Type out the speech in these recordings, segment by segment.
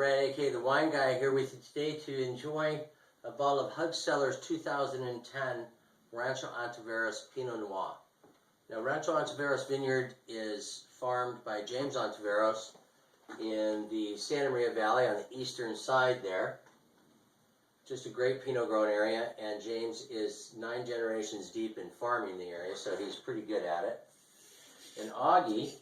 Brad, aka the Wine Guy, here with you today to enjoy a bottle of Cellars 2010 Rancho Ontaveros Pinot Noir. Now, Rancho Ontaveros Vineyard is farmed by James Ontaveros in the Santa Maria Valley on the eastern side there. Just a great Pinot growing area, and James is 9 generations deep in farming the area, so he's pretty good at it. And Augie,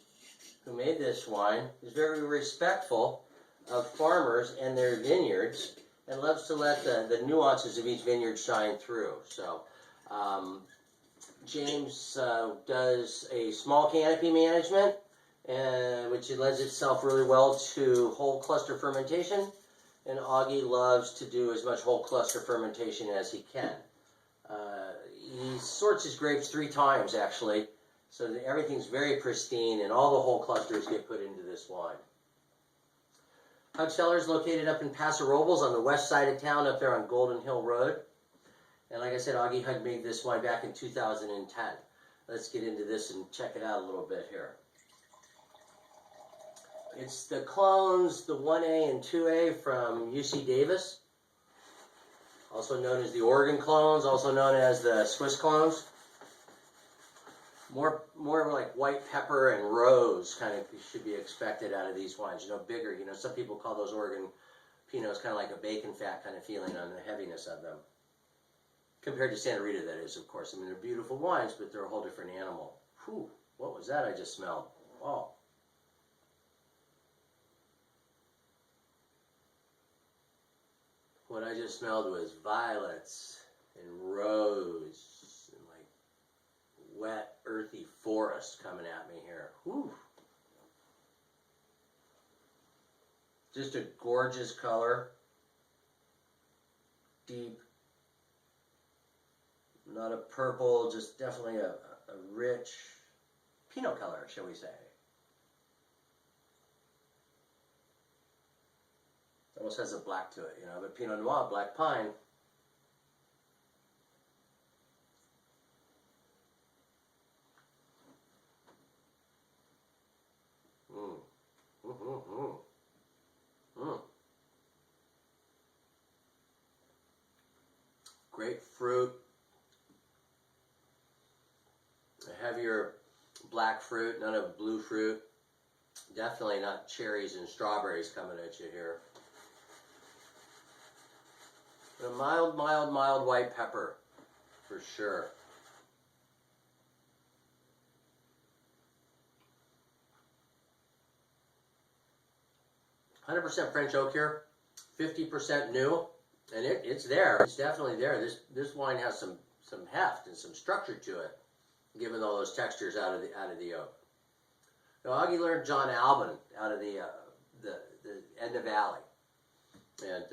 who made this wine, is very respectful of farmers and their vineyards and loves to let the nuances of each vineyard shine through. So James does a small canopy management, which lends itself really well to whole cluster fermentation, and Augie loves to do as much whole cluster fermentation as he can. He sorts his grapes 3 times actually, so that everything's very pristine and all the whole clusters get put into this wine. Cellars located up in Paso Robles on the west side of town, up there on Golden Hill Road. And like I said, Augie Hug made this wine back in 2010. Let's get into this and check it out a little bit here. It's the clones, the 1A and 2A from UC Davis, also known as the Oregon clones, also known as the Swiss clones. More like white pepper and rose kind of should be expected out of these wines. Bigger. Some people call those Oregon Pinots kind of like a bacon fat kind of feeling on the heaviness of them. Compared to Santa Rita, that is, of course. I mean, they're beautiful wines, but they're a whole different animal. Whew, what was that I just smelled? Oh. What I just smelled was violets and rose. Wet, earthy forest coming at me here. Whew. Just a gorgeous color. Deep. Not a purple, just definitely a rich Pinot color, shall we say. Almost has a black to it, but Pinot Noir, black pine. Grapefruit, a heavier black fruit, none of blue fruit. Definitely not cherries and strawberries coming at you here. But a mild white pepper, for sure. %, French oak here, 50% new, and it's there. It's definitely there. This wine has some heft and some structure to it, given all those textures out of the oak. Now, Augie learned John Albin out of the Edna Valley, and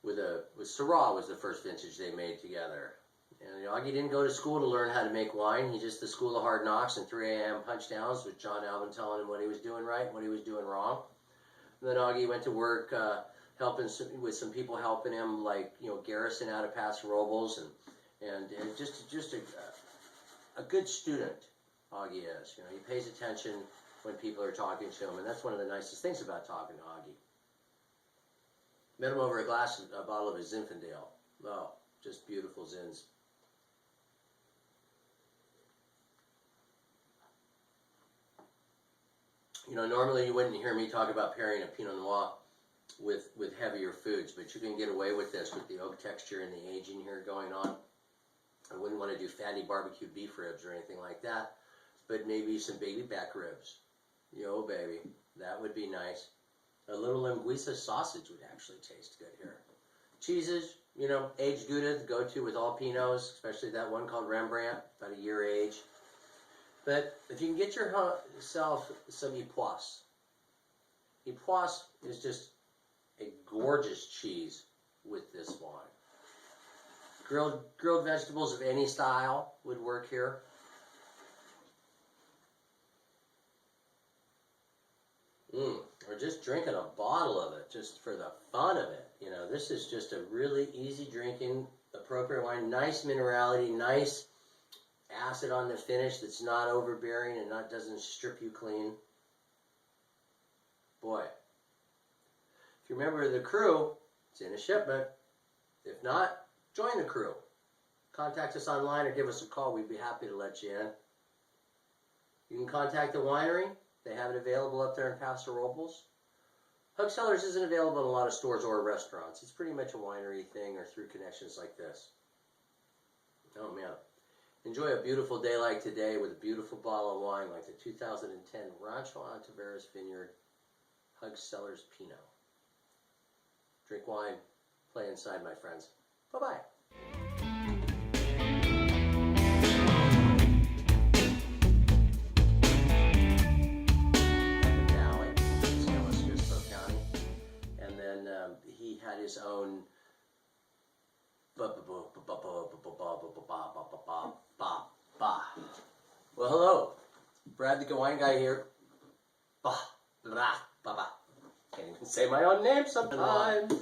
with Syrah was the first vintage they made together. And Augie didn't go to school to learn how to make wine. He just the school of hard knocks and 3 a.m. punch downs with John Albin telling him what he was doing right and what he was doing wrong. And then Augie went to work helping with some people helping him, like Garrison out of Paso Robles, and just a good student. Augie is. He pays attention when people are talking to him, and that's one of the nicest things about talking to Augie. Met him over a bottle of his Zinfandel. Oh, just beautiful Zins. Normally you wouldn't hear me talk about pairing a Pinot Noir with heavier foods, but you can get away with this with the oak texture and the aging here going on. I wouldn't want to do fatty barbecue beef ribs or anything like that, but maybe some baby back ribs. Yo, baby, that would be nice. A little linguiça sausage would actually taste good here. Cheeses, aged Gouda, the go-to with all Pinots, especially that one called Rembrandt, about a year age. But if you can get yourself some Epoisse. Epoisse is just a gorgeous cheese with this wine. Grilled vegetables of any style would work here. Or just drinking a bottle of it, just for the fun of it. This is just a really easy drinking, appropriate wine. Nice minerality, nice acid on the finish that's not overbearing and doesn't strip you clean. Boy, you're a member of the crew, it's in a shipment. If not, join the crew. Contact us online or give us a call. We'd be happy to let you in. You can contact the winery. They have it available up there in Paso Robles. Cellars isn't available in a lot of stores or restaurants. It's pretty much a winery thing or through connections like this. Oh man. Enjoy a beautiful day like today with a beautiful bottle of wine like the 2010 Rancho Ontaveros Vineyard Cellars Pinot. Drink wine, play inside, my friends. Bye-bye. He had his own. Well, hello, Brad the wine guy here. Can't even say my own name sometimes.